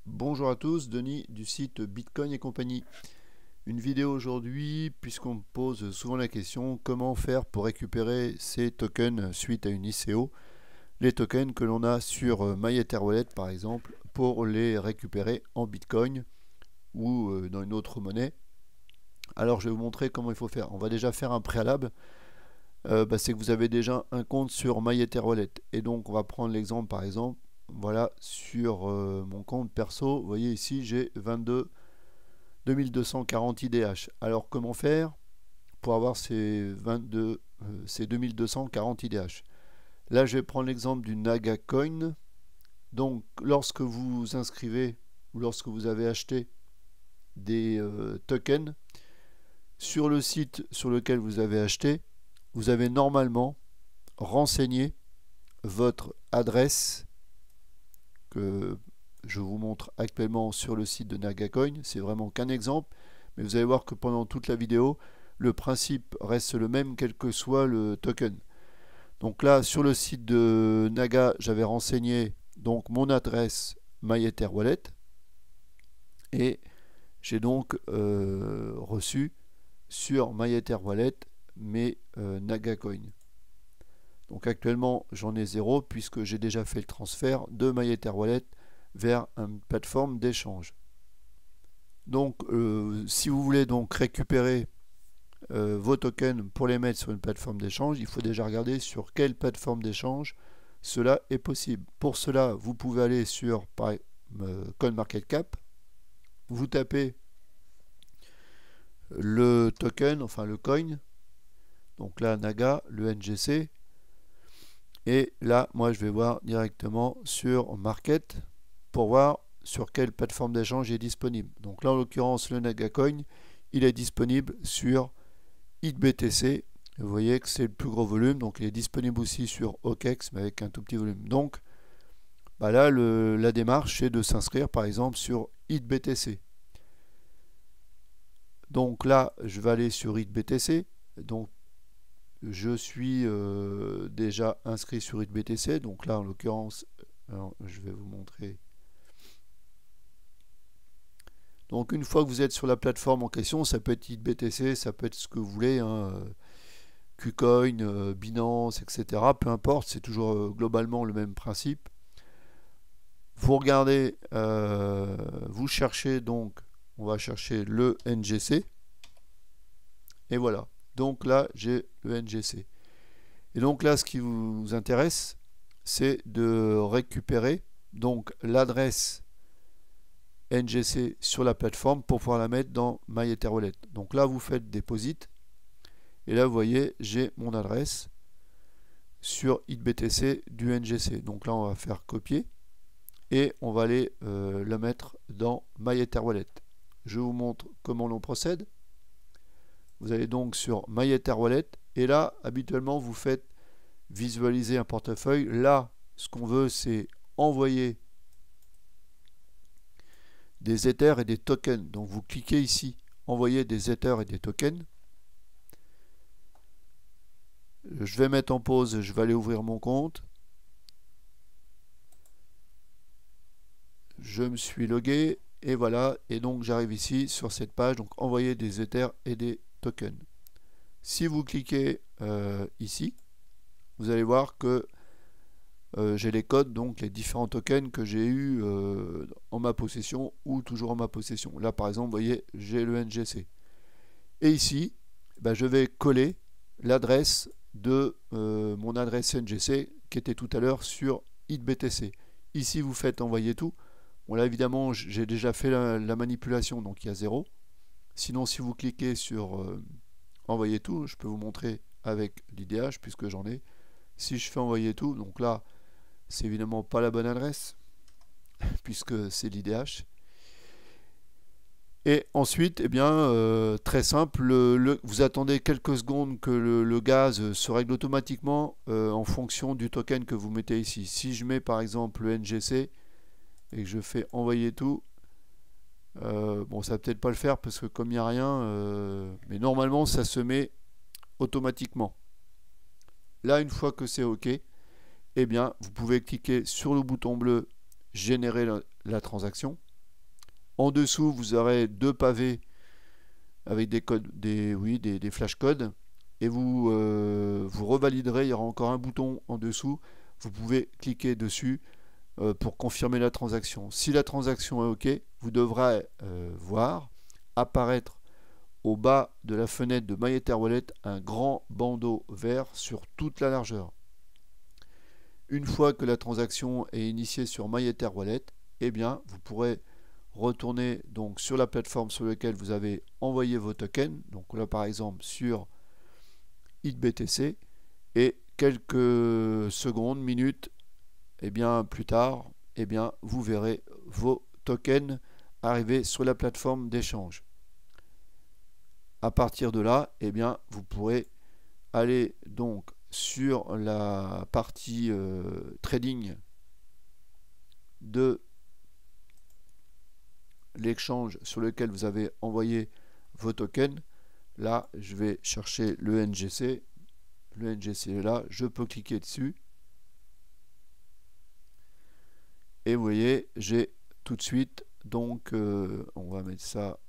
Bonjour à tous, Denis du site Bitcoin et compagnie. Une vidéo aujourd'hui puisqu'on me pose souvent la question comment faire pour récupérer ces tokens suite à une ICO, les tokens que l'on a sur MyEtherWallet par exemple, pour les récupérer en Bitcoin ou dans une autre monnaie. Alors je vais vous montrer comment il faut faire. On va déjà faire un préalable. C'est que vous avez déjà un compte sur MyEtherWallet et donc on va prendre l'exemple par exemple. Voilà, sur mon compte perso, vous voyez ici j'ai 2240 IDH. Alors comment faire pour avoir ces 2240 IDH? Là je vais prendre l'exemple du Nagacoin. Donc lorsque vous inscrivez ou lorsque vous avez acheté des tokens sur le site sur lequel vous avez acheté, vous avez normalement renseigné votre adresse que je vous montre actuellement sur le site de Nagacoin. C'est vraiment qu'un exemple, mais vous allez voir que pendant toute la vidéo, le principe reste le même quel que soit le token. Donc là, sur le site de Naga, j'avais renseigné donc mon adresse MyEtherWallet et j'ai donc reçu sur MyEtherWallet mes Nagacoin. Donc actuellement, j'en ai 0 puisque j'ai déjà fait le transfert de MyEtherWallet vers une plateforme d'échange. Donc si vous voulez donc récupérer vos tokens pour les mettre sur une plateforme d'échange, il faut déjà regarder sur quelle plateforme d'échange cela est possible. Pour cela, vous pouvez aller sur CoinMarketCap, vous tapez le token, enfin le coin, donc là Naga, le NGC, et là moi je vais voir directement sur Market pour voir sur quelle plateforme d'échange est disponible. Donc là en l'occurrence le Nagacoin, il est disponible sur HitBTC. Vous voyez que c'est le plus gros volume, donc il est disponible aussi sur OKEx mais avec un tout petit volume. Donc là la démarche c'est de s'inscrire par exemple sur HitBTC. Donc là je vais aller sur HitBTC. Donc je suis déjà inscrit sur HitBTC. Donc là en l'occurrence, je vais vous montrer. Donc une fois que vous êtes sur la plateforme en question, ça peut être HitBTC, ça peut être ce que vous voulez, hein, KuCoin, Binance, etc. Peu importe, c'est toujours globalement le même principe. Vous regardez, vous cherchez donc, on va chercher le NGC. Et voilà. Donc là, j'ai le NGC. Et donc là, ce qui vous intéresse, c'est de récupérer donc l'adresse NGC sur la plateforme pour pouvoir la mettre dans MyEtherWallet. Donc là, vous faites Deposit. Et là, vous voyez, j'ai mon adresse sur HitBTC du NGC. Donc là, on va faire copier. Et on va aller la mettre dans MyEtherWallet. Je vous montre comment l'on procède. Vous allez donc sur MyEtherWallet. Et là, habituellement, vous faites visualiser un portefeuille. Là, ce qu'on veut, c'est envoyer des Ethers et des tokens. Donc vous cliquez ici, envoyer des Ethers et des tokens. Je vais mettre en pause, je vais aller ouvrir mon compte. Je me suis logué et voilà. Et donc j'arrive ici sur cette page, donc envoyer des Ethers et des tokens. Si vous cliquez ici, vous allez voir que j'ai les codes, donc les différents tokens que j'ai eu en ma possession ou toujours en ma possession. Là par exemple, vous voyez, j'ai le NGC. Et ici, je vais coller l'adresse de mon adresse NGC qui était tout à l'heure sur HitBTC. Ici, vous faites envoyer tout. Bon là évidemment, j'ai déjà fait la manipulation, donc il y a 0. Sinon, si vous cliquez sur envoyer tout, je peux vous montrer avec l'IDH puisque j'en ai. Si je fais envoyer tout, donc là, c'est évidemment pas la bonne adresse puisque c'est l'IDH. Et ensuite, eh bien, très simple, vous attendez quelques secondes que le gaz se règle automatiquement en fonction du token que vous mettez ici. Si je mets par exemple le NGC et que je fais envoyer tout, bon, ça va peut-être pas le faire parce que comme il n'y a rien, mais normalement ça se met automatiquement. Là, une fois que c'est OK, eh bien, vous pouvez cliquer sur le bouton bleu générer la transaction. En dessous, vous aurez deux pavés avec des codes, des flash codes, et vous revaliderez. Il y aura encore un bouton en dessous. Vous pouvez cliquer dessus pour confirmer la transaction. Si la transaction est OK, vous devrez voir apparaître au bas de la fenêtre de MyEtherWallet un grand bandeau vert sur toute la largeur. Une fois que la transaction est initiée sur MyEtherWallet, eh bien, vous pourrez retourner donc sur la plateforme sur laquelle vous avez envoyé vos tokens. Donc là, par exemple, sur HitBTC, et quelques secondes, minutes, et bien plus tard, eh bien, vous verrez vos tokens arriver sur la plateforme d'échange. À partir de là, eh bien, vous pourrez aller donc sur la partie trading de l'échange sur lequel vous avez envoyé vos tokens. Là, je vais chercher le NGC. Le NGC est là, je peux cliquer dessus. Et vous voyez, j'ai tout de suite, donc on va mettre ça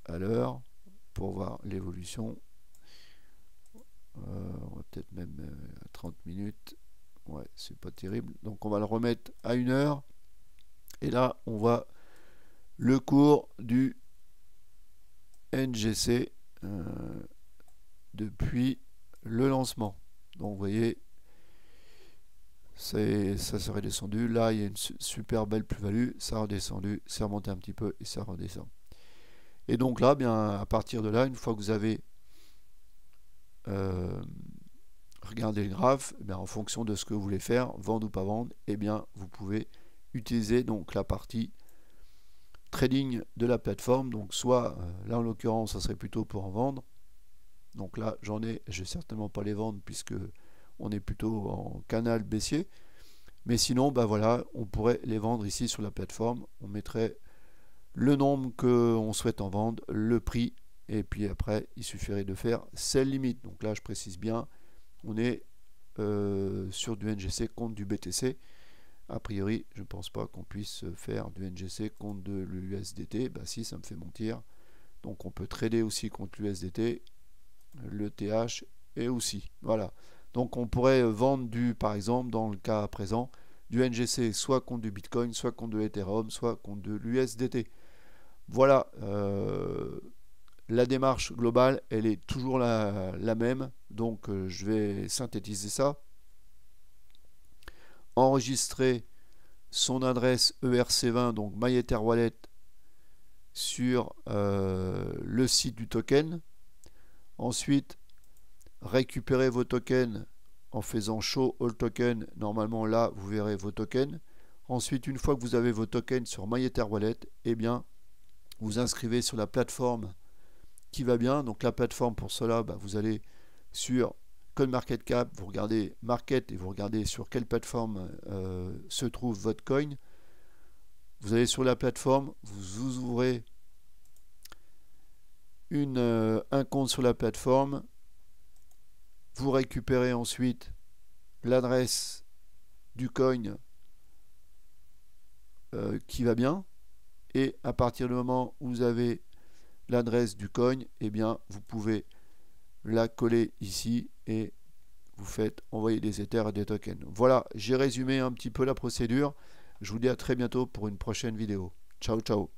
à l'heure pour voir l'évolution. On va peut-être même à 30 minutes. Ouais, c'est pas terrible. Donc on va le remettre à 1 heure. Et là, on voit le cours du NGC depuis le lancement. Donc vous voyez, ça serait descendu. Là, il y a une super belle plus-value. Ça a redescendu, c'est remonté un petit peu et ça redescend. Et donc là, bien, à partir de là, une fois que vous avez regardez le graphe, eh bien, en fonction de ce que vous voulez faire, vendre ou pas vendre, eh bien, vous pouvez utiliser donc la partie trading de la plateforme. Donc soit, là en l'occurrence, ça serait plutôt pour en vendre. Donc là, je vais certainement pas les vendre puisque on est plutôt en canal baissier. Mais sinon, bah voilà, on pourrait les vendre ici sur la plateforme. On mettrait le nombre qu'on souhaite en vendre, le prix, et puis après, il suffirait de faire sell limit. Donc là, je précise bien, on est sur du NGC contre du BTC. A priori, je ne pense pas qu'on puisse faire du NGC contre de l'USDT. Bah si, ça me fait mentir. Donc on peut trader aussi contre l'USDT, le TH et aussi. Voilà. Donc on pourrait vendre par exemple, dans le cas présent, du NGC soit contre du Bitcoin, soit contre de l'Ethereum, soit contre de l'USDT. Voilà. La démarche globale, elle est toujours la même. Donc je vais synthétiser ça. Enregistrer son adresse ERC20, donc MyEtherWallet, sur le site du token. Ensuite, récupérer vos tokens en faisant Show All Token. Normalement, là, vous verrez vos tokens. Ensuite, une fois que vous avez vos tokens sur MyEtherWallet, eh bien, vous inscrivez sur la plateforme qui va bien. Donc la plateforme, pour cela, bah, vous allez sur CoinMarketCap, vous regardez Market et vous regardez sur quelle plateforme se trouve votre coin. Vous allez sur la plateforme, vous ouvrez un compte sur la plateforme, vous récupérez ensuite l'adresse du coin qui va bien, et à partir du moment où vous avez l'adresse du coin, eh bien vous pouvez la coller ici et vous faites envoyer des Ethers et des tokens. Voilà, j'ai résumé un petit peu la procédure. Je vous dis à très bientôt pour une prochaine vidéo. Ciao, ciao.